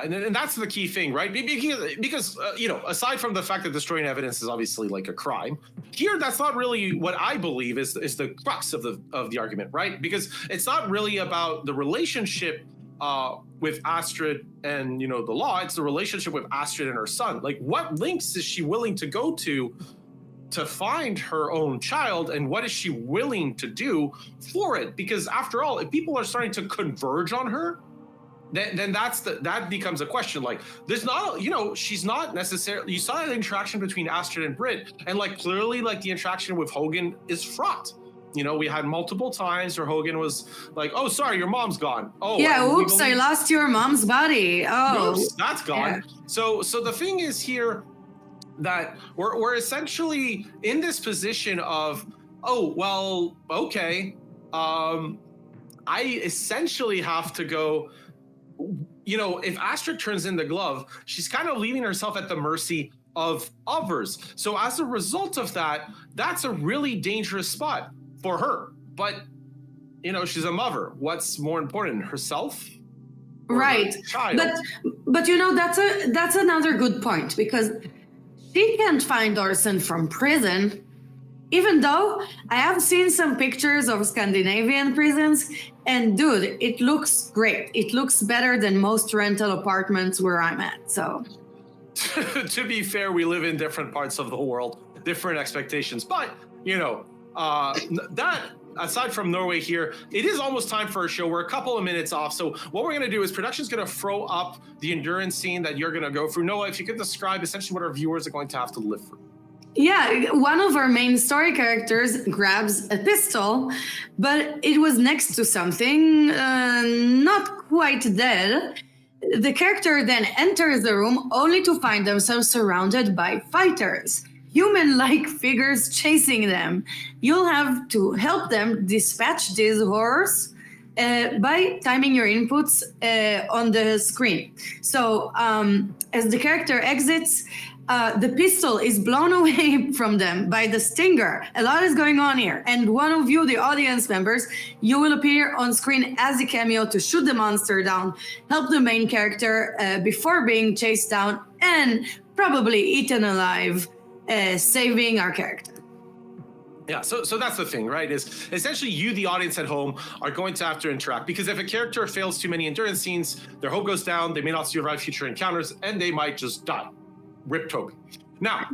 and that's the key thing, right? Because aside from the fact that destroying evidence is obviously like a crime, here that's not really what I believe is the crux of the argument, right? Because it's not really about the relationship with Astrid and the law. It's the relationship with Astrid and her son. Like, what links is she willing to go to find her own child, and what is she willing to do for it? Because after all, if people are starting to converge on her, then that becomes a question. Like, there's not, she's not necessarily. You saw that interaction between Astrid and Britt, and like clearly, like the interaction with Hogan is fraught. We had multiple times where Hogan was like, "Oh, sorry, your mom's gone." Oh, yeah, oops, I lost your mom's body. Oh, oops, that's gone. Yeah. So the thing is here that we're essentially in this position of, oh, well, okay, I essentially have to go. If Astrid turns in the glove, she's kind of leaving herself at the mercy of others. So as a result of that, that's a really dangerous spot for her. But, she's a mother. What's more important, herself? Right. Child? But that's another good point, because she can't find Orson from prison, even though I have seen some pictures of Scandinavian prisons, and dude, it looks great. It looks better than most rental apartments where I'm at. So, to be fair, we live in different parts of the world, different expectations. But, that aside from Norway here, it is almost time for a show. We're a couple of minutes off. So what we're going to do is production's going to throw up the endurance scene that you're going to go through. Noah, if you could describe essentially what our viewers are going to have to live through. Yeah, one of our main story characters grabs a pistol, but it was next to something not quite dead. The character then enters the room only to find themselves surrounded by fighters, human-like figures chasing them. You'll have to help them dispatch these horrors by timing your inputs on the screen. So as the character exits, the pistol is blown away from them by the stinger. A lot is going on here. And one of you, the audience members, you will appear on screen as a cameo to shoot the monster down, help the main character before being chased down, and probably eaten alive, saving our character. Yeah, so that's the thing, right? Is essentially you, the audience at home, are going to have to interact, because if a character fails too many endurance scenes, their hope goes down, they may not survive future encounters, and they might just die. Rip Toby. Now,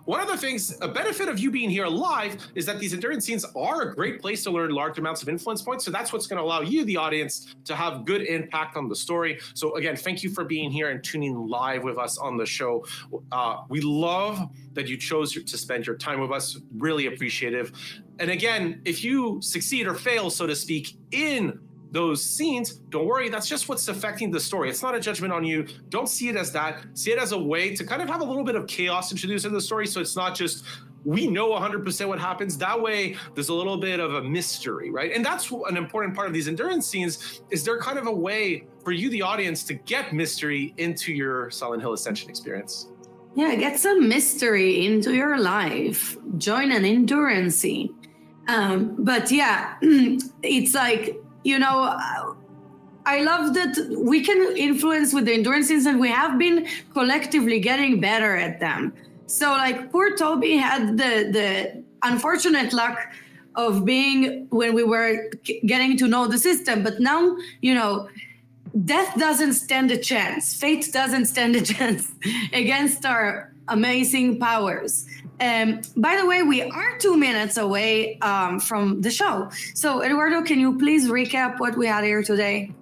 one of the things, a benefit of you being here live is that these endurance scenes are a great place to learn large amounts of influence points. So that's what's going to allow you, the audience, to have good impact on the story. So again, thank you for being here and tuning live with us on the show. We love that you chose to spend your time with us. Really appreciative. And again, if you succeed or fail, so to speak, in those scenes, don't worry, that's just what's affecting the story. It's not a judgment on you. Don't see it as that. See it as a way to kind of have a little bit of chaos introduced in the story, so it's not just we know 100% what happens. That way, there's a little bit of a mystery, right? And that's an important part of these endurance scenes, is they're kind of a way for you, the audience, to get mystery into your Silent Hill Ascension experience. Yeah, get some mystery into your life. Join an endurance scene. But yeah, it's like, I love that we can influence with the endurance scenes, and we have been collectively getting better at them. So like poor Toby had the unfortunate luck of being when we were getting to know the system. But now, death doesn't stand a chance. Fate doesn't stand a chance against our amazing powers. By the way, we are 2 minutes away from the show. So, Eduardo, can you please recap what we had here today?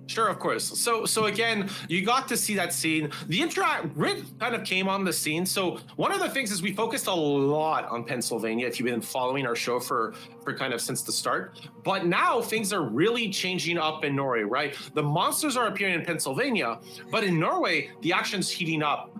Sure, of course. So again, you got to see that scene. The Rick kind of came on the scene. So one of the things is we focused a lot on Pennsylvania, if you've been following our show for kind of since the start. But now things are really changing up in Norway, right? The monsters are appearing in Pennsylvania, but in Norway, the action's heating up.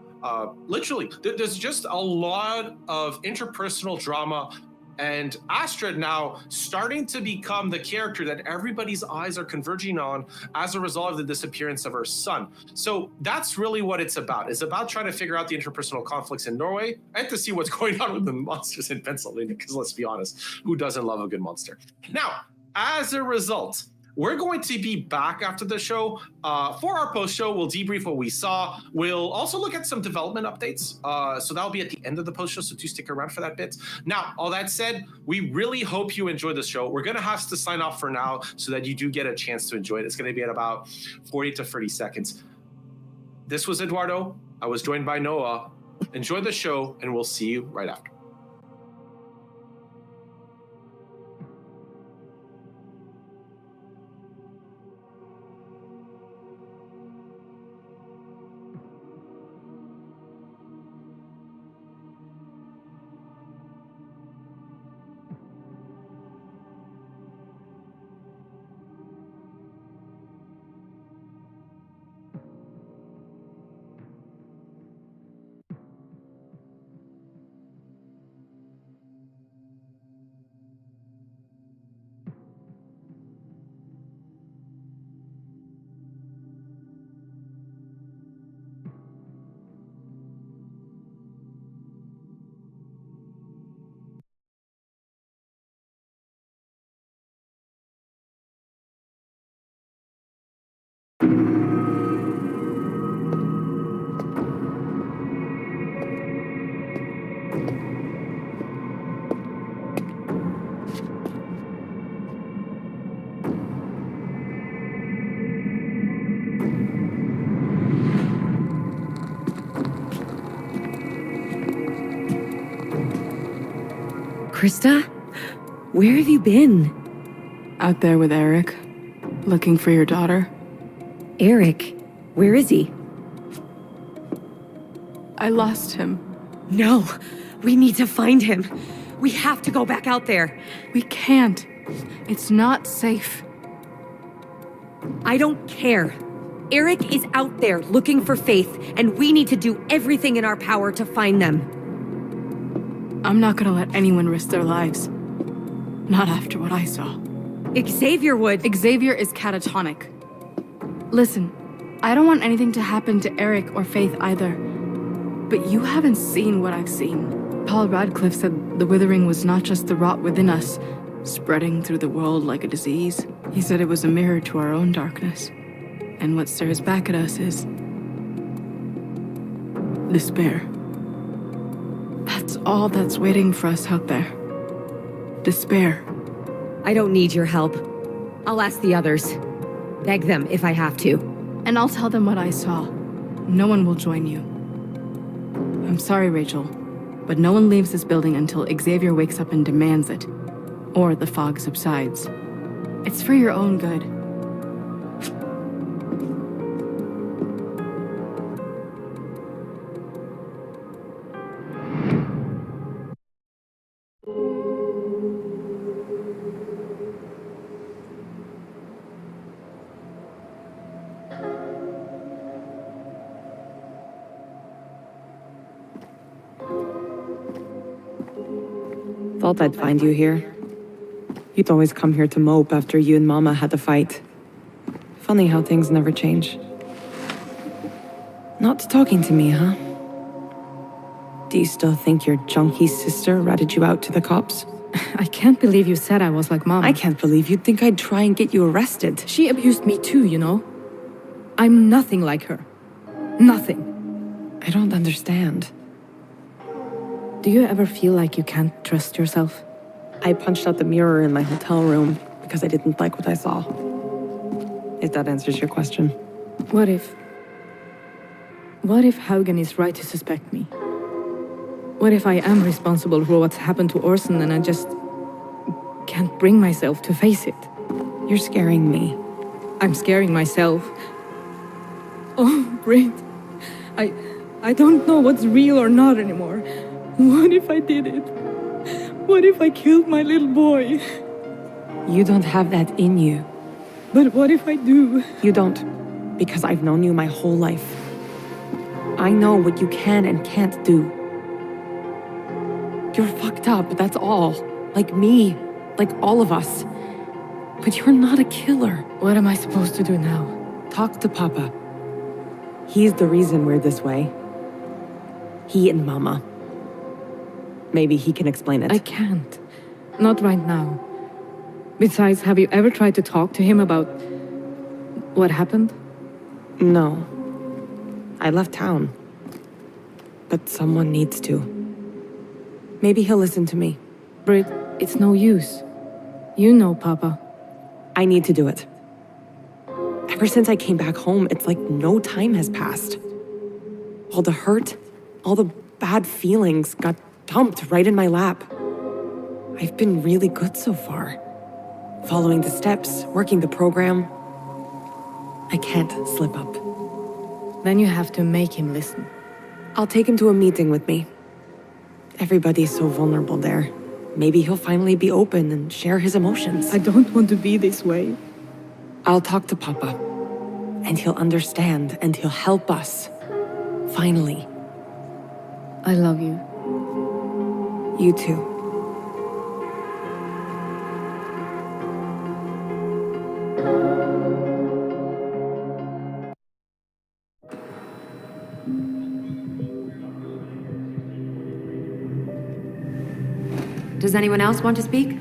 Literally, there's just a lot of interpersonal drama, and Astrid now starting to become the character that everybody's eyes are converging on as a result of the disappearance of her son. So that's really what it's about. It's about trying to figure out the interpersonal conflicts in Norway and to see what's going on with the monsters in Pennsylvania, because let's be honest, who doesn't love a good monster? Now, as a result, we're going to be back after the show. For our post show, we'll debrief what we saw. We'll also look at some development updates. So that'll be at the end of the post show. So do stick around for that bit. Now, all that said, we really hope you enjoy the show. We're going to have to sign off for now so that you do get a chance to enjoy it. It's going to be at about 40 to 30 seconds. This was Eduardo. I was joined by Noah. Enjoy the show, and we'll see you right after. Krista? Where have you been? Out there with Eric, looking for your daughter. Eric? Where is he? I lost him. No! We need to find him! We have to go back out there! We can't. It's not safe. I don't care. Eric is out there looking for Faith, and we need to do everything in our power to find them. I'm not gonna let anyone risk their lives. Not after what I saw. Xavier would. Xavier is catatonic. Listen, I don't want anything to happen to Eric or Faith either. But you haven't seen what I've seen. Paul Radcliffe said the withering was not just the rot within us, spreading through the world like a disease. He said it was a mirror to our own darkness. And what stares back at us is despair. That's all that's waiting for us out there. Despair. I don't need your help. I'll ask the others. Beg them if I have to. And I'll tell them what I saw. No one will join you. I'm sorry, Rachel, but no one leaves this building until Xavier wakes up and demands it. Or the fog subsides. It's for your own good. Thought I'd find you here. You'd always come here to mope after you and Mama had a fight. Funny how things never change. Not talking to me, huh? Do you still think your junkie sister ratted you out to the cops? I can't believe you said I was like Mom. I can't believe you'd think I'd try and get you arrested. She abused me too, you know? I'm nothing like her. Nothing. I don't understand. Do you ever feel like you can't trust yourself? I punched out the mirror in my hotel room because I didn't like what I saw. If that answers your question. What if Haugen is right to suspect me? What if I am responsible for what's happened to Orson and I just can't bring myself to face it? You're scaring me. I'm scaring myself. Oh, Britt. I don't know what's real or not anymore. What if I did it? What if I killed my little boy? You don't have that in you. But what if I do? You don't, because I've known you my whole life. I know what you can and can't do. You're fucked up, that's all. Like me, like all of us. But you're not a killer. What am I supposed to do now? Talk to Papa. He's the reason we're this way. He and Mama. Maybe he can explain it. I can't. Not right now. Besides, have you ever tried to talk to him about what happened? No. I left town. But someone needs to. Maybe he'll listen to me. Britt, it's no use. You know, Papa. I need to do it. Ever since I came back home, it's like no time has passed. All the hurt, all the bad feelings got dumped right in my lap. I've been really good so far. Following the steps, working the program. I can't slip up. Then you have to make him listen. I'll take him to a meeting with me. Everybody's so vulnerable there. Maybe he'll finally be open and share his emotions. I don't want to be this way. I'll talk to Papa. And he'll understand and he'll help us. Finally. I love you. You too. Does anyone else want to speak?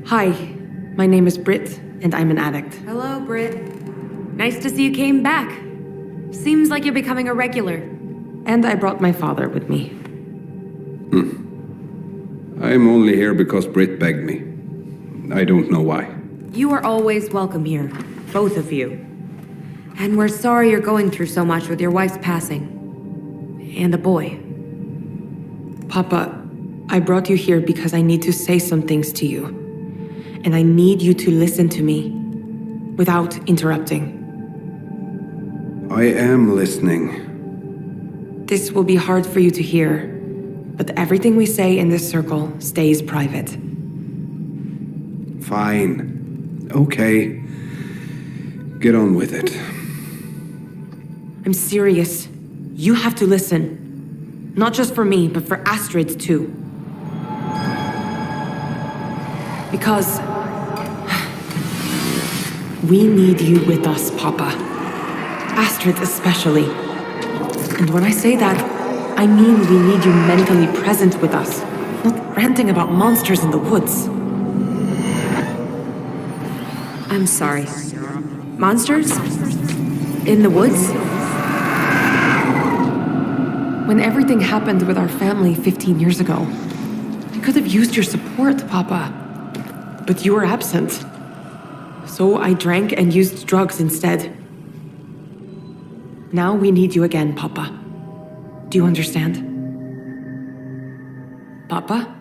Hi, my name is Britt, and I'm an addict. Hello, Britt. Nice to see you came back. Seems like you're becoming a regular. And I brought my father with me. I'm only here because Britt begged me. I don't know why. You are always welcome here, both of you. And we're sorry you're going through so much with your wife's passing. And the boy. Papa, I brought you here because I need to say some things to you. And I need you to listen to me without interrupting. I am listening. This will be hard for you to hear, but everything we say in this circle stays private. Fine. Okay. Get on with it. I'm serious. You have to listen. Not just for me, but for Astrid too. Because we need you with us, Papa. Astrid especially. And when I say that, I mean we need you mentally present with us, not ranting about monsters in the woods. I'm sorry. Monsters? In the woods? When everything happened with our family 15 years ago, I could have used your support, Papa. But you were absent. So I drank and used drugs instead. Now we need you again, Papa. Do you understand? Papa?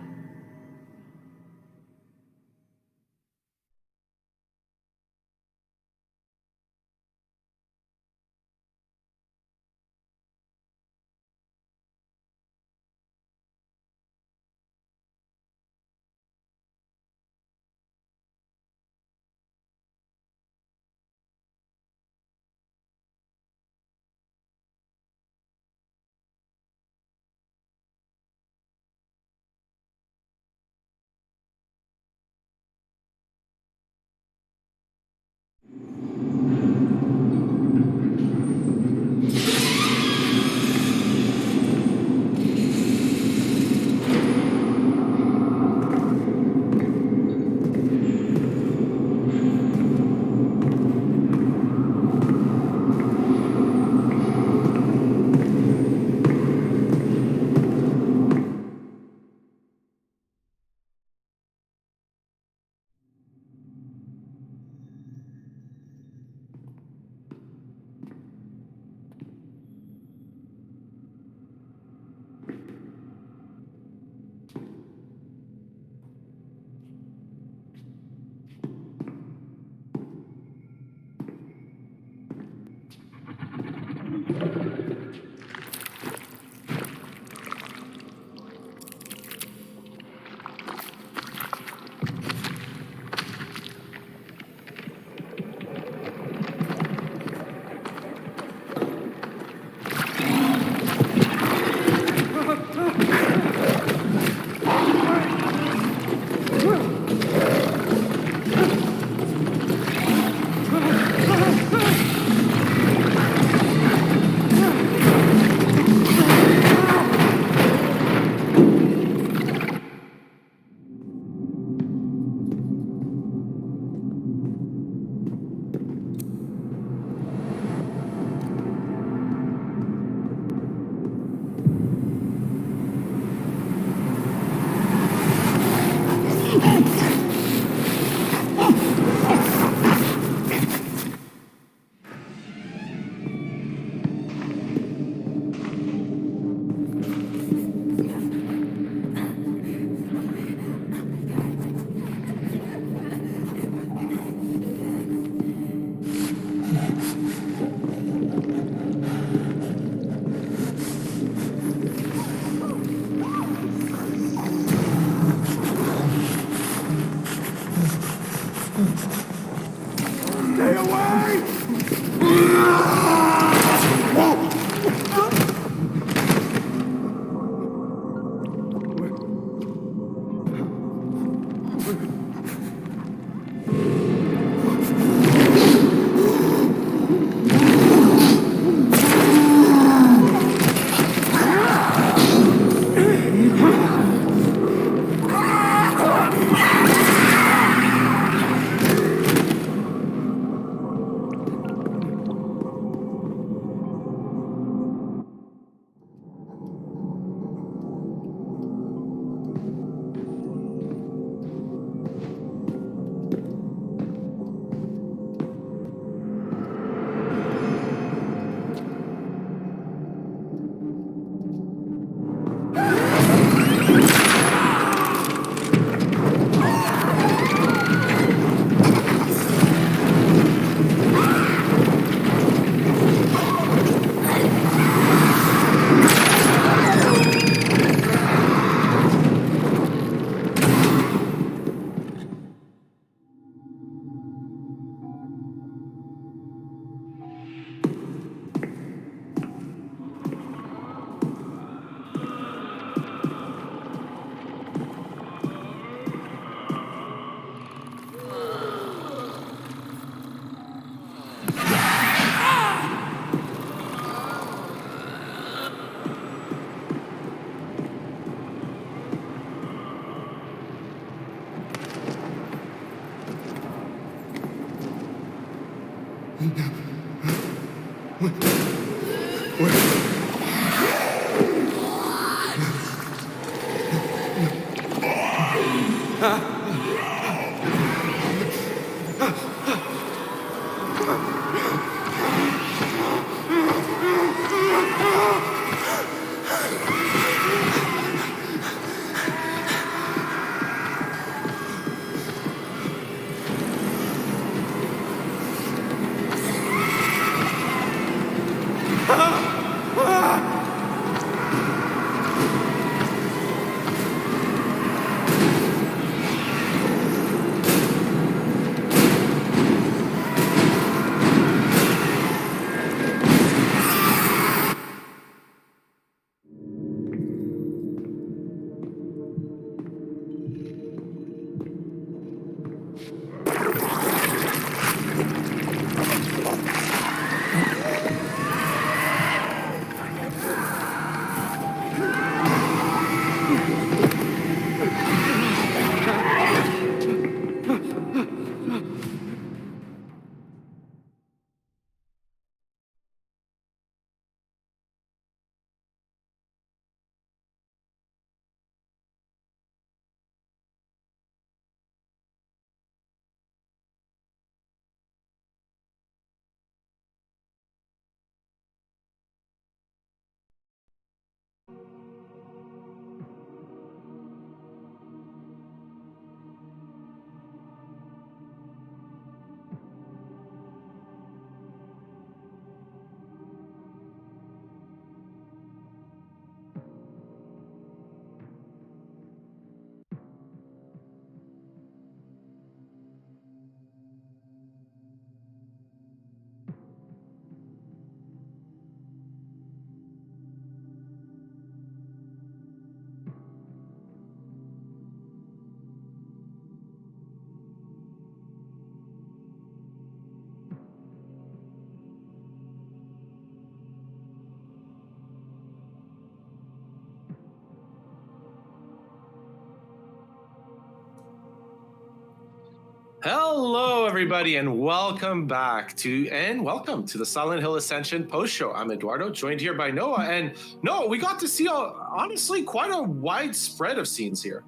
Hello, everybody, and welcome to the Silent Hill Ascension post show. I'm Eduardo, joined here by Noah, and Noah, we got to see honestly quite a wide spread of scenes here.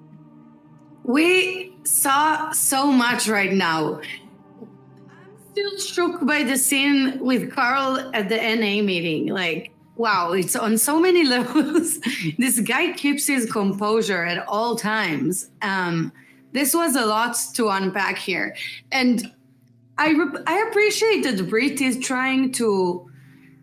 We saw so much right now. I'm still shook by the scene with Carl at the NA meeting. Like, wow, it's on so many levels. This guy keeps his composure at all times. This was a lot to unpack here. And I appreciate that Brit is trying to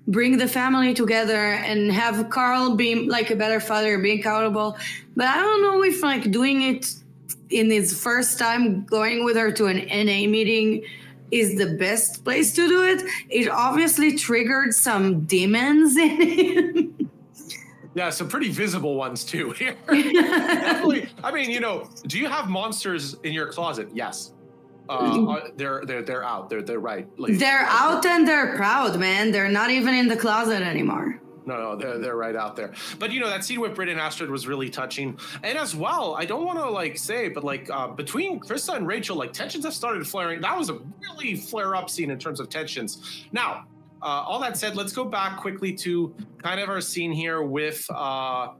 bring the family together and have Carl be like a better father, be accountable. But I don't know if like doing it in his first time going with her to an NA meeting is the best place to do it. It obviously triggered some demons in him. Yeah, some pretty visible ones too here. Definitely. I mean, do you have monsters in your closet? Yes. They're out. They're right. They're out and they're proud, man. They're not even in the closet anymore. No, they're right out there. But that scene with Britt and Astrid was really touching. And as well, I don't want to say, but between Krista and Rachel, tensions have started flaring. That was a really flare-up scene in terms of tensions. Now, all that said, let's go back quickly to kind of our scene here with, where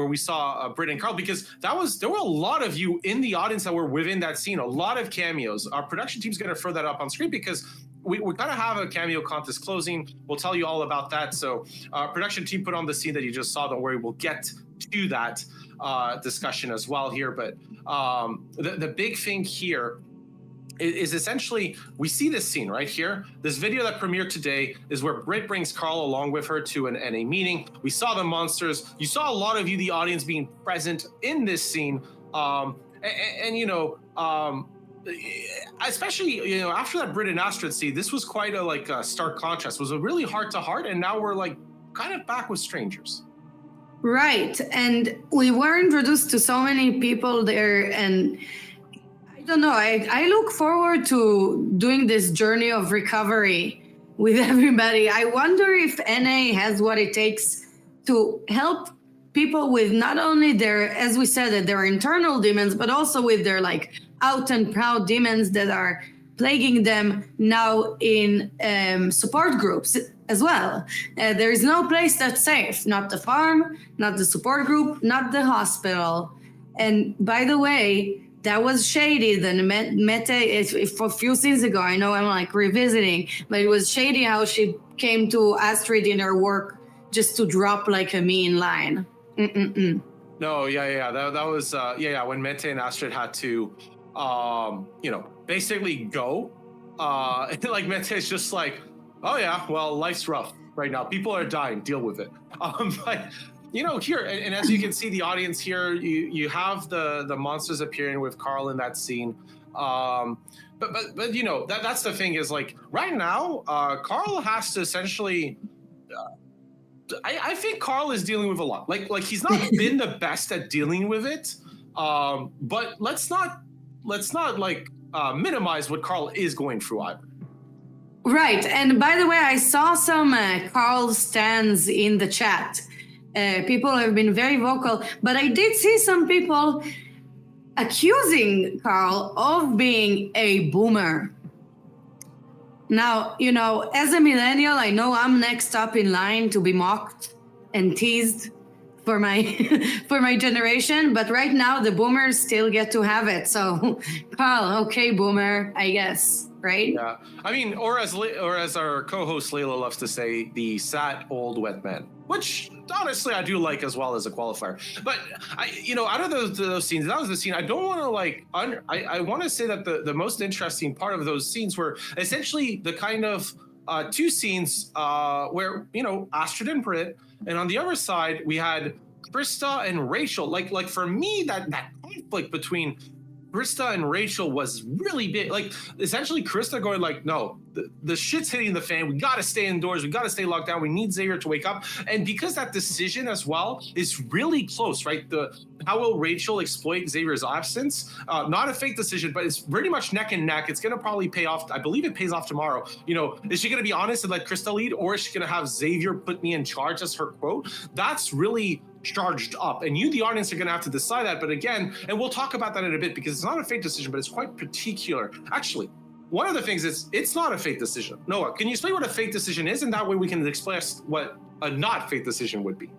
we saw Britt and Carl, because there were a lot of you in the audience that were within that scene, a lot of cameos. Our production team's going to throw that up on screen because we kind of have a cameo contest closing. We'll tell you all about that. So production team put on the scene that you just saw. Don't worry, we'll get to that discussion as well here. But the big thing here is essentially, we see this scene right here. This video that premiered today is where Britt brings Carl along with her to an NA meeting. We saw the monsters. You saw a lot of you, the audience, being present in this scene. Especially, after that Britt and Astrid scene, this was quite a stark contrast. It was a really heart-to-heart, and now we're kind of back with strangers. Right, and we were introduced to so many people there, and I don't know, I look forward to doing this journey of recovery with everybody. I wonder if NA has what it takes to help people with not only their, as we said, their internal demons, but also with their out and proud demons that are plaguing them now in support groups. as well. There is no place that's safe. Not the farm, not the support group, not the hospital. And by the way, that was shady. Then Mete, if a few scenes ago, I know I'm like revisiting, but it was shady how she came to Astrid in her work just to drop like a mean line. No, that was when Mete and Astrid had to, basically go. Like Mete's just like, oh yeah, well, life's rough right now. People are dying. Deal with it. But here, and as you can see, the audience here, you have the monsters appearing with Carl in that scene. But that's the thing is like right now, Carl has to essentially. I think Carl is dealing with a lot. Like he's not been the best at dealing with it. But let's not minimize what Carl is going through either. Right. And by the way, I saw some Carl stands in the chat. People have been very vocal, but I did see some people accusing Carl of being a boomer. Now, as a millennial, I know I'm next up in line to be mocked and teased for my for my generation, but right now the boomers still get to have it. So, Carl, okay, boomer, I guess, right? Yeah, I mean, or as our co-host Layla loves to say, the sad old wet man, which honestly I do like as well as a qualifier. But out of those scenes, that was the scene. I don't want to I want to say that the most interesting part of those scenes were essentially the kind of two scenes where Astrid and Britt, and on the other side we had Krista and Rachel. Like for me, that conflict between Krista and Rachel was really big. Like essentially Krista going like, no, the shit's hitting the fan. We got to stay indoors. We got to stay locked down. We need Xavier to wake up. And because that decision as well is really close, right? How will Rachel exploit Xavier's absence? Not a fake decision, but it's pretty much neck and neck. It's going to probably pay off. I believe it pays off tomorrow. Is she going to be honest and let Krista lead, or is she going to have Xavier put me in charge as her quote? That's really charged up, and you, the audience, are going to have to decide that. But again, and we'll talk about that in a bit, because it's not a fake decision, but it's quite particular. Actually, one of the things is it's not a fake decision. Noah, can you explain what a fake decision is, and that way we can express what a not fake decision would be?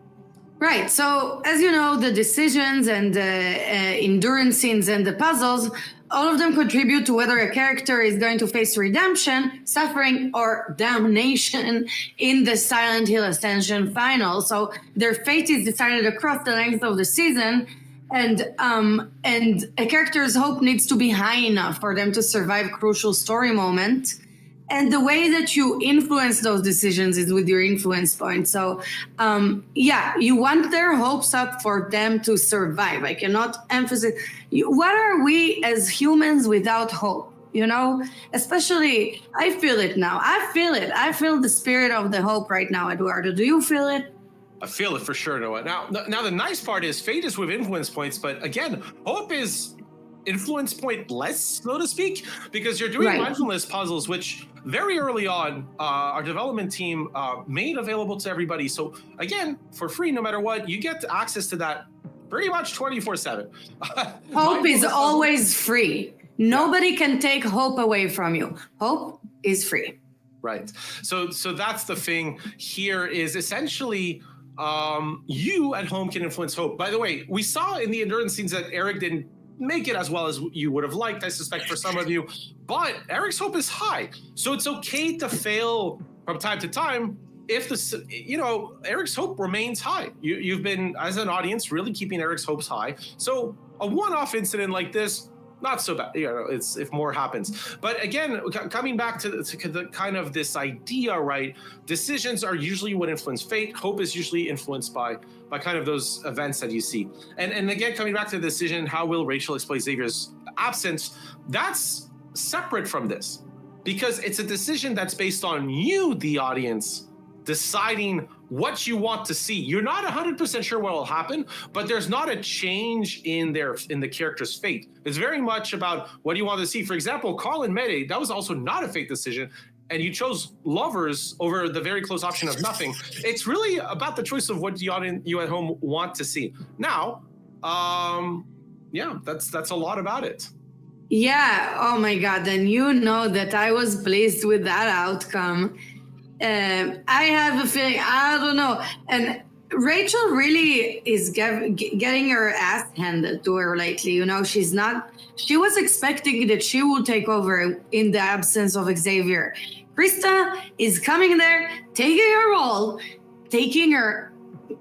Right. So, as you know, the decisions and the endurance scenes and the puzzles, all of them contribute to whether a character is going to face redemption, suffering, or damnation in the Silent Hill Ascension final. So their fate is decided across the length of the season, and a character's hope needs to be high enough for them to survive crucial story moment. And the way that you influence those decisions is with your influence point. So, you want their hopes up for them to survive. I cannot emphasize. What are we as humans without hope? Especially, I feel it now. I feel it. I feel the spirit of the hope right now, Eduardo. Do you feel it? I feel it for sure, Noah. Now, the nice part is fate is with influence points, but again, hope is influence point less, so to speak, because you're doing mindfulness puzzles, which very early on, our development team made available to everybody. So again, for free, no matter what, you get access to that pretty much 24/7. Hope is always free. Nobody can take hope away from you. Hope is free. Right. So that's the thing here is essentially you at home can influence hope. By the way, we saw in the endurance scenes that Eric didn't make it as well as you would have liked, I suspect, for some of you, but Eric's hope is high. So it's okay to fail from time to time if Eric's hope remains high. You've been, as an audience, really keeping Eric's hopes high. So a one-off incident like this, not so bad. It's if more happens. But again, coming back to the kind of this idea, right? Decisions are usually what influence fate. Hope is usually influenced by kind of those events that you see. And again, coming back to the decision, how will Rachel exploit Xavier's absence? That's separate from this, because it's a decision that's based on you, the audience, deciding what you want to see. You're not 100% sure what will happen, but there's not a change in the character's fate. It's very much about what you want to see. For example, Carl and Mede, that was also not a fate decision, and you chose lovers over the very close option of nothing. It's really about the choice of what the audience, you at home, want to see. Now, that's a lot about it. Yeah. Oh my God. Then that I was pleased with that outcome. I have a feeling, I don't know. And Rachel really is getting her ass handed to her lately. You know, she was expecting that she would take over in the absence of Xavier. Krista is coming there, taking her role,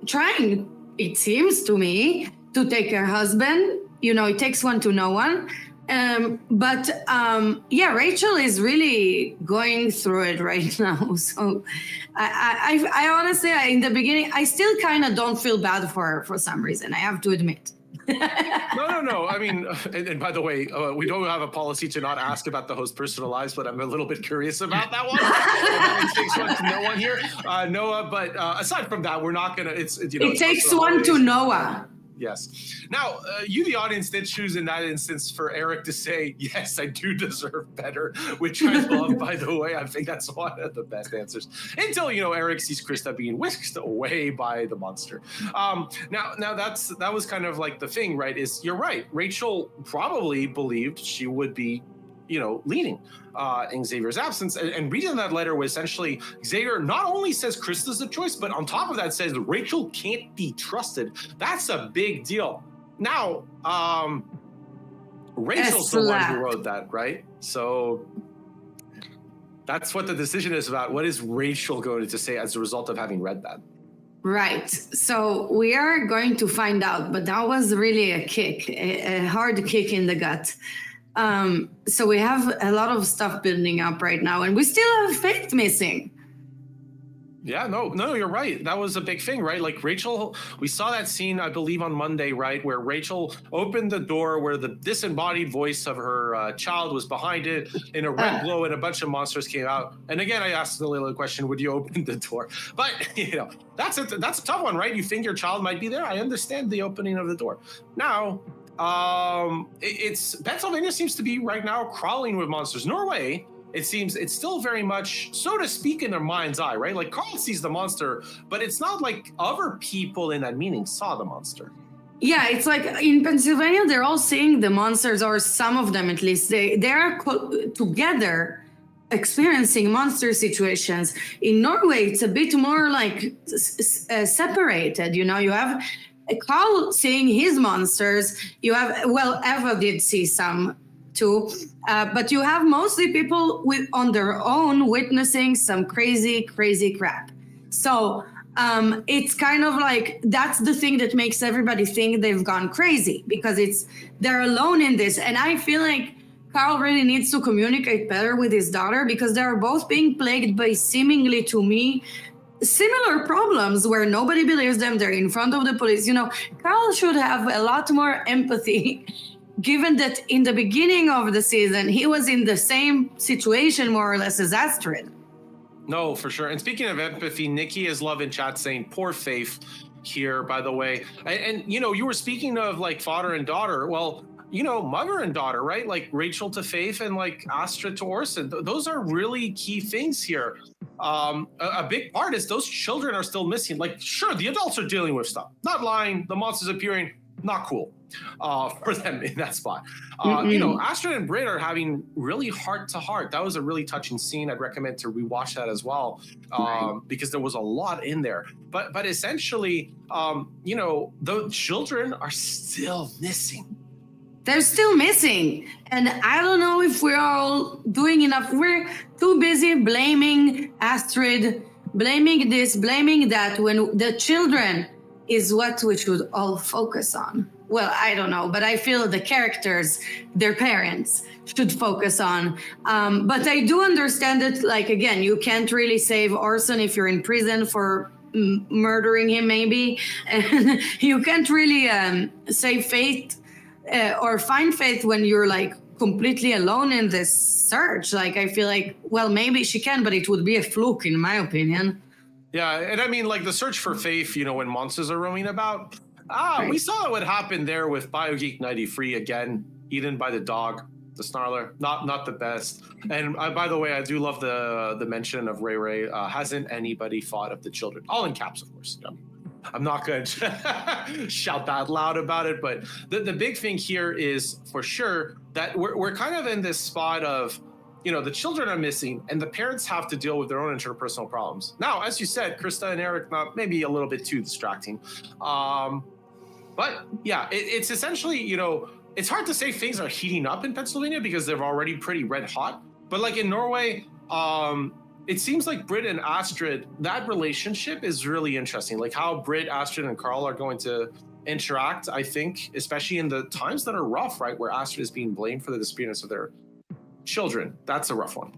trying, it seems to me, to take her husband. You know, it takes one to know one. Yeah, Rachel is really going through it right now. So I honestly, in the beginning, I still kind of don't feel bad for her for some reason. I have to admit. No. I mean, and by the way, we don't have a policy to not ask about the host's personal lives, but I'm a little bit curious about that one. It takes one to know one here, Noah. But aside from that, we're not gonna. It takes one to Noah. Yes. Now, you, the audience, did choose in that instance for Eric to say, yes, I do deserve better, which I love, by the way. I think that's one of the best answers. Until, Eric sees Krista being whisked away by the monster. Now that was kind of like the thing, right? Is you're right. Rachel probably believed she would be leading in Xavier's absence. And reading that letter was essentially Xavier not only says Krista's the choice, but on top of that says Rachel can't be trusted. That's a big deal. Now, Rachel's the one who wrote that, right? So that's what the decision is about. What is Rachel going to say as a result of having read that? Right. So we are going to find out, but that was really a kick, a hard kick in the gut. So we have a lot of stuff building up right now, and we still have Faith missing. Yeah, no, you're right. That was a big thing, right? Like Rachel, we saw that scene, I believe, on Monday, right? Where Rachel opened the door where the disembodied voice of her child was behind it in a red glow, and a bunch of monsters came out. And again, I asked the little question, would you open the door? But, that's a tough one, right? You think your child might be there. I understand the opening of the door. Now, it's Pennsylvania seems to be right now crawling with monsters. Norway, it seems it's still very much, so to speak, in their mind's eye, right? Like Carl sees the monster, but it's not like other people in that meeting saw the monster. Yeah, it's like in Pennsylvania, they're all seeing the monsters, or some of them at least. They're together experiencing monster situations. In Norway, it's a bit more like separated. You have Carl seeing his monsters. You have, Eva did see some too, but you have mostly people on their own witnessing some crazy crap. So it's kind of like that's the thing that makes everybody think they've gone crazy, because they're alone in this. And I feel like Carl really needs to communicate better with his daughter, because they're both being plagued by, seemingly to me, similar problems where nobody believes them. They're in front of the police. Carl should have a lot more empathy, given that in the beginning of the season, he was in the same situation more or less as Astrid. No, for sure. And speaking of empathy, Nikki is love in chat saying, poor Faith here, by the way. And you were speaking of like father and daughter. Well, mother and daughter, right? Like Rachel to Faith and like Astrid to Orson. Those are really key things here. A big part is those children are still missing. Like, sure, the adults are dealing with stuff. Not lying. The monsters appearing. Not cool for them in that spot. Astrid and Britt are having really heart to heart. That was a really touching scene. I'd recommend to rewatch that as well, because there was a lot in there. But essentially, the children are still missing. They're still missing. And I don't know if we're all doing enough. We're too busy blaming Astrid, blaming this, blaming that, when the children is what we should all focus on. Well, I don't know, but I feel the characters, their parents, should focus on. But I do understand that, like, again, you can't really save Orson if you're in prison for murdering him, maybe. And you can't really save Faith or find Faith when you're, like, completely alone in this search. Like, I feel like, well, maybe she can, but it would be a fluke, in my opinion. Yeah, and I mean, like, the search for Faith, when monsters are roaming about, right. We saw what happened there with BioGeek 93 again, eaten by the dog, the Snarler, not the best. And by the way, I do love the mention of Ray. Hasn't anybody thought of the children? All in caps, of course. I'm not going to shout that loud about it, but the big thing here is for sure that we're kind of in this spot of, the children are missing and the parents have to deal with their own interpersonal problems. Now, as you said, Krista and Eric, maybe a little bit too distracting. But yeah, it's essentially, it's hard to say things are heating up in Pennsylvania because they're already pretty red hot. But like in Norway, it seems like Britt and Astrid, that relationship is really interesting. Like how Britt, Astrid, and Carl are going to interact, I think, especially in the times that are rough, right? Where Astrid is being blamed for the disappearance of their children. That's a rough one.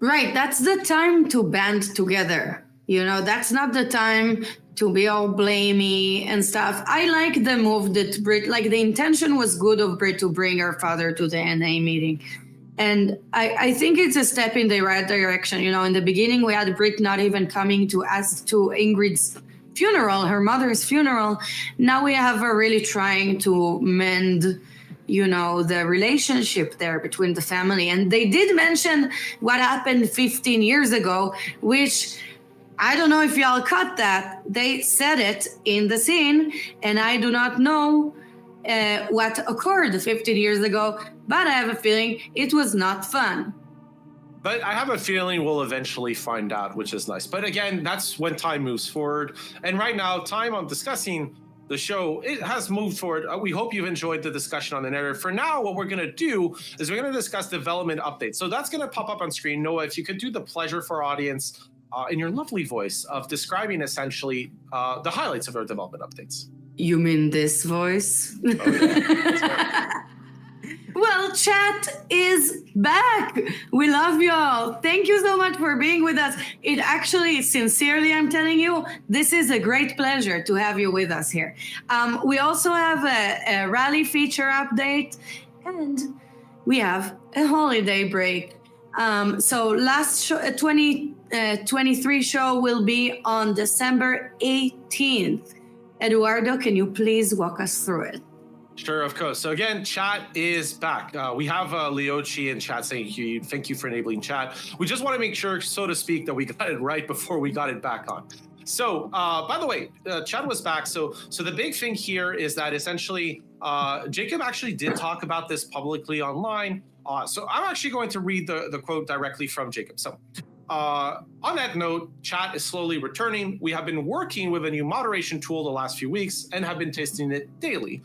Right. That's the time to band together. That's not the time to be all blamey and stuff. I like the move that Britt, like the intention was good of Britt to bring her father to the NA meeting. And I think it's a step in the right direction. In the beginning, we had Britt not even coming to Ingrid's funeral, her mother's funeral. Now we have her really trying to mend, the relationship there between the family. And they did mention what happened 15 years ago, which I don't know if y'all caught that. They said it in the scene, and I do not know what occurred 15 years ago, but I have a feeling it was not fun. But I have a feeling we'll eventually find out, which is nice. But again, that's when time moves forward. And right now, time on discussing the show, it has moved forward. We hope you've enjoyed the discussion on the narrative. For now, what we're going to do is we're going to discuss development updates. So that's going to pop up on screen. Noah, if you could do the pleasure for our audience in your lovely voice of describing essentially the highlights of our development updates. You mean this voice? Oh, yeah. Well, chat is back. We love y'all. Thank you so much for being with us. It actually, sincerely, I'm telling you, this is a great pleasure to have you with us here. We also have a rally feature update, and we have a holiday break. So last show, 2023 show will be on December 18th. Eduardo, can you please walk us through it? Sure, of course. So again, chat is back. We have Leochi in chat saying thank you for enabling chat. We just want to make sure, so to speak, that we got it right before we got it back on. So, by the way, chat was back. So the big thing here is that essentially, Jacob actually did talk about this publicly online. So I'm actually going to read the quote directly from Jacob. So on that note, chat is slowly returning. We have been working with a new moderation tool the last few weeks and have been testing it daily,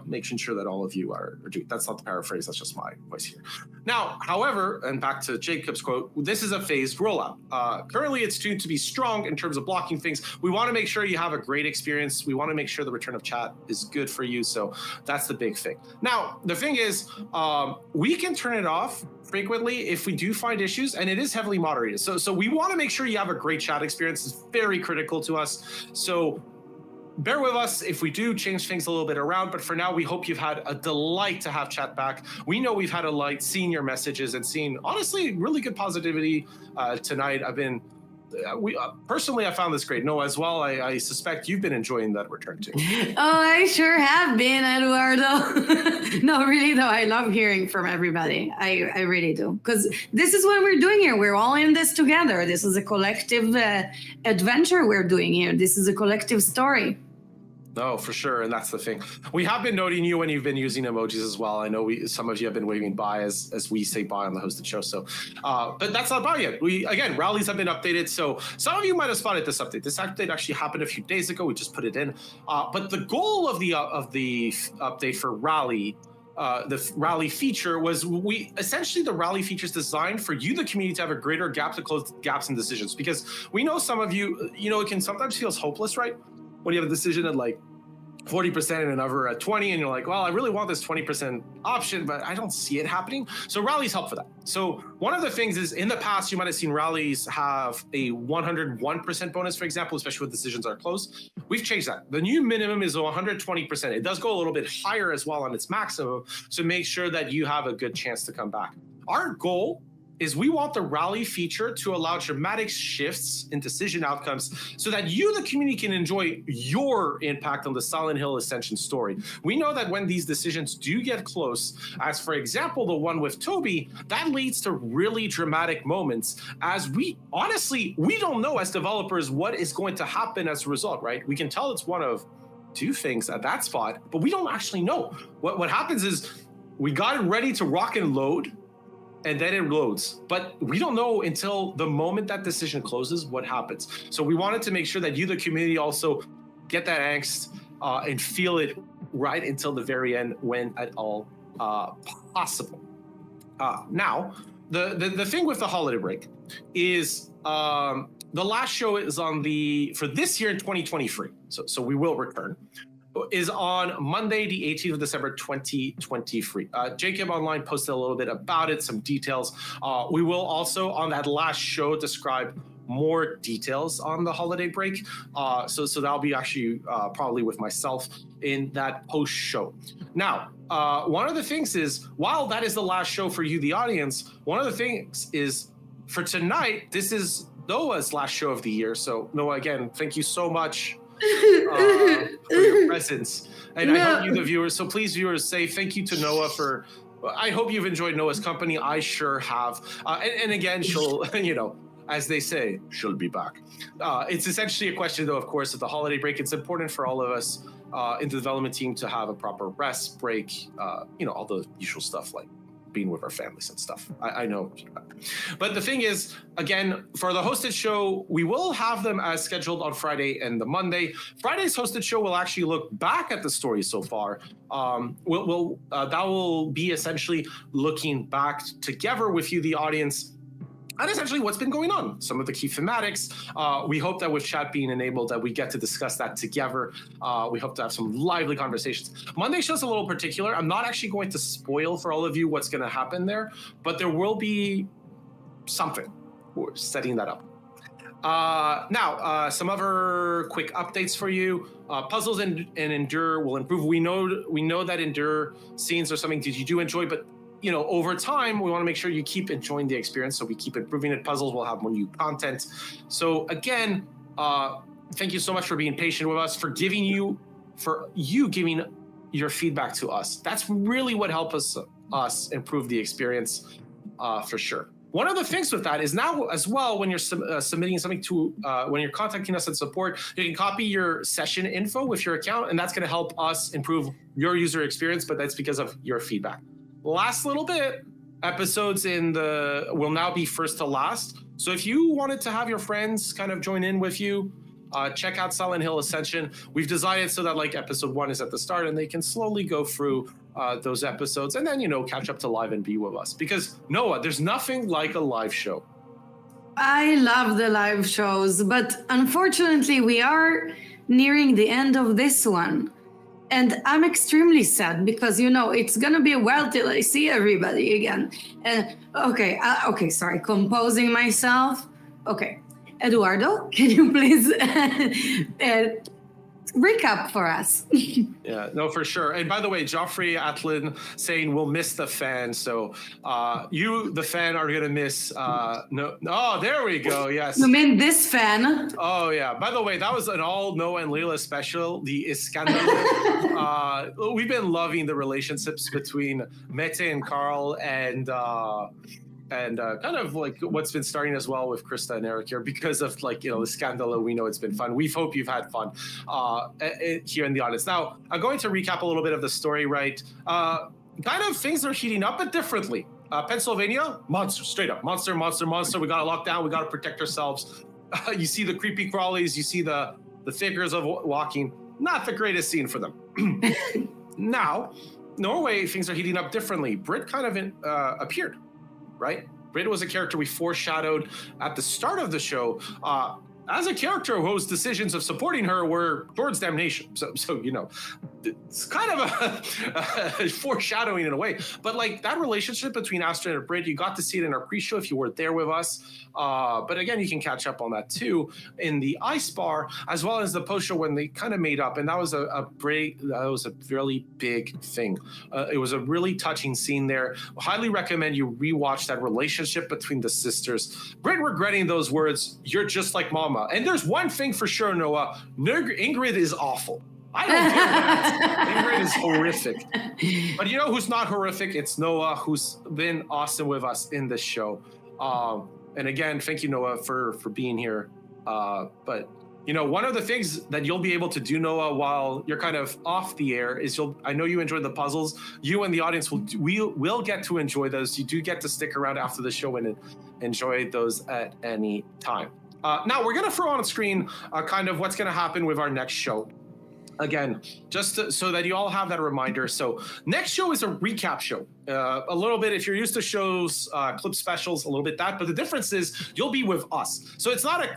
making sure that all of you are doing. That's not the paraphrase, that's just my voice here. Now, however, and back to Jacob's quote, this is a phased rollout. Currently, it's tuned to be strong in terms of blocking things. We want to make sure you have a great experience. We want to make sure the return of chat is good for you. So that's the big thing. Now, the thing is, we can turn it off frequently if we do find issues, and it is heavily moderated. So we want to make sure you have a great chat experience. It's very critical to us. So bear with us if we do change things a little bit around, but for now, we hope you've had a delight to have chat back. We know we've had a light seeing your messages and seeing, honestly, really good positivity tonight. Personally, I found this great. Noah, as well, I suspect you've been enjoying that return too. Oh, I sure have been, Eduardo. No, really, though, I love hearing from everybody. I really do. Because this is what we're doing here. We're all in this together. This is a collective adventure we're doing here. This is a collective story. No, for sure, and that's the thing. We have been noting you when you've been using emojis as well. I know some of you have been waving bye as we say bye on the hosted show. So, but that's not bye yet. Rallies have been updated. So some of you might have spotted this update. This update actually happened a few days ago. We just put it in. But the goal of the update for rally, the rally feature was the rally feature is designed for you, the community, to have a greater gap to close gaps in decisions. Because we know some of you, it can sometimes feel hopeless, right? When you have a decision at like 40% and another at 20, and you're like, well, I really want this 20% option, but I don't see it happening. So rallies help for that. So one of the things is, in the past, you might have seen rallies have a 101% bonus, for example, especially when decisions are close. We've changed that. The new minimum is 120%. It does go a little bit higher as well on its maximum, so make sure that you have a good chance to come back. Our goal is we want the rally feature to allow dramatic shifts in decision outcomes so that you, the community, can enjoy your impact on the Silent Hill Ascension story. We know that when these decisions do get close, as for example, the one with Toby, that leads to really dramatic moments, as we don't know as developers what is going to happen as a result, right? We can tell it's one of two things at that spot, but we don't actually know. What happens is we got it ready to rock and load, and then it loads. But we don't know until the moment that decision closes what happens. So we wanted to make sure that you, the community, also get that angst and feel it right until the very end when at all possible. Now, the thing with the holiday break is the last show is for this year in 2023. So we will return. Is on Monday, the 18th of December, 2023. Jacob Online posted a little bit about it, some details. We will also, on that last show, describe more details on the holiday break. So that'll be actually probably with myself in that post show. Now, one of the things is, while that is the last show for you, the audience, one of the things is for tonight, this is Noah's last show of the year. So Noah, again, thank you so much for your presence. And I hope you, the viewers, so please, viewers, say thank you to Noah for, I hope you've enjoyed Noah's company. I sure have. And again, she'll, as they say, she'll be back. It's essentially a question, though, of course, of the holiday break. It's important for all of us in the development team to have a proper rest break, all the usual stuff like being with our families and stuff. I know. But the thing is, again, for the hosted show, we will have them as scheduled on Friday and the Monday. Friday's hosted show will actually look back at the story so far. That will be essentially looking back together with you, the audience, and essentially what's been going on, some of the key thematics. We hope that with chat being enabled that we get to discuss that together. We hope to have some lively conversations. Monday show's a little particular. I'm not actually going to spoil for all of you what's going to happen there, but there will be something. We're setting that up. Now, some other quick updates for you. Puzzles and Endure will improve. We know that Endure scenes are something that you do enjoy, but over time, we want to make sure you keep enjoying the experience, so we keep improving it. Puzzles will have more new content. So again, thank you so much for being patient with us, for giving your feedback to us. That's really what helps us improve the experience, for sure. One of the things with that is now as well, when you're submitting something to, when you're contacting us at support, you can copy your session info with your account, and that's going to help us improve your user experience, but that's because of your feedback. Last little bit, episodes will now be first to last. So if you wanted to have your friends kind of join in with you, check out Silent Hill Ascension. We've designed it so that like episode 1 is at the start and they can slowly go through those episodes and then, catch up to live and be with us. Because Noah, there's nothing like a live show. I love the live shows, but unfortunately we are nearing the end of this one. And I'm extremely sad because, it's going to be a while till I see everybody again. And okay, sorry, composing myself. Okay, Eduardo, can you please recap for us? Yeah, no, for sure. And by the way, Joffrey Atlin saying we'll miss the fan. So you, the fan, are going to miss. No. Oh, there we go. Yes. You mean this fan? Oh, yeah. By the way, that was an all Noah and Leila special, the Iskandar. We've been loving the relationships between Mete and Carl and kind of like what's been starting as well with Krista and Eric here because of the scandal. We know it's been fun. We hope you've had fun here in the audience. Now, I'm going to recap a little bit of the story, right? Kind of things are heating up, but differently. Pennsylvania, monster, straight up. Monster. We got to lock down. We got to protect ourselves. You see the creepy crawlies. You see the figures of walking. Not the greatest scene for them. Now, Norway, things are heating up differently. Brit kind of appeared. Right? Brit was a character we foreshadowed at the start of the show as a character whose decisions of supporting her were towards damnation. So it's kind of a foreshadowing in a way. But that relationship between Astrid and Brit, you got to see it in our pre-show if you were there with us. But again, you can catch up on that too in the Ice Bar, as well as the post-show when they kind of made up. And that was a really big thing. It was a really touching scene there. Highly recommend you rewatch that relationship between the sisters. Brit regretting those words, "You're just like Mama." And there's one thing for sure, Noah. Ingrid is awful. I don't get that. Ingrid is horrific. But you know who's not horrific? It's Noah, who's been awesome with us in this show. And again, thank you, Noah, for being here. But one of the things that you'll be able to do, Noah, while you're kind of off the air is I know you enjoyed the puzzles. You and the audience will get to enjoy those. You do get to stick around after the show and enjoy those at any time. Now we're going to throw on screen kind of what's going to happen with our next show. Again, so that you all have that reminder. So next show is a recap show. A little bit, if you're used to shows, clip specials, a little bit that, but the difference is you'll be with us. So it's not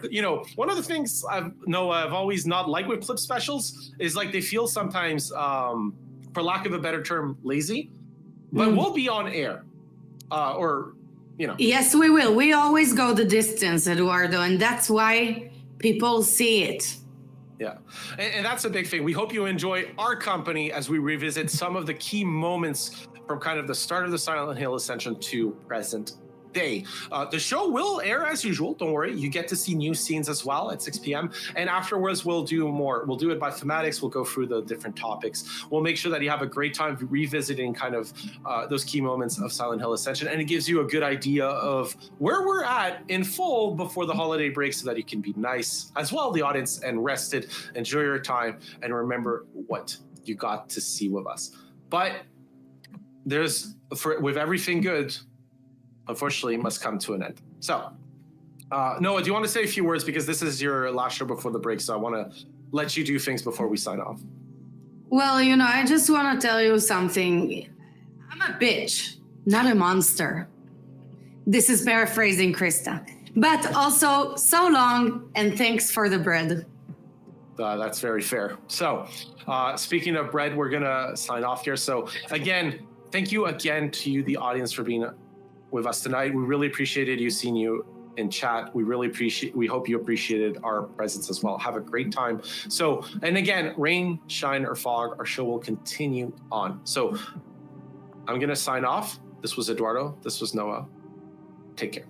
one of the things I've always not liked with clip specials is like they feel sometimes, for lack of a better term, lazy, but we'll be on air Yes, we will. We always go the distance, Eduardo, and that's why people see it. Yeah, and that's a big thing. We hope you enjoy our company as we revisit some of the key moments from kind of the start of the Silent Hill Ascension to present day. The show will air as usual. Don't worry. You get to see new scenes as well at 6 p.m. And afterwards, we'll do more. We'll do it by thematics. We'll go through the different topics. We'll make sure that you have a great time revisiting kind of those key moments of Silent Hill Ascension. And it gives you a good idea of where we're at in full before the holiday break so that you can be nice as well, the audience, and rested, enjoy your time, and remember what you got to see with us. But with everything good, unfortunately, must come to an end. So, Noah, do you want to say a few words? Because this is your last show before the break, so I want to let you do things before we sign off. Well, I just want to tell you something. I'm a bitch, not a monster. This is paraphrasing Krista. But also, so long, and thanks for the bread. That's very fair. So, speaking of bread, we're going to sign off here. So, again, thank you again to you, the audience, for being with us tonight. We really appreciated seeing you in chat. We hope you appreciated our presence as well. Have a great time. So, and again, rain, shine, or fog, our show will continue on. So I'm going to sign off. This was Eduardo. This was Noah. Take care.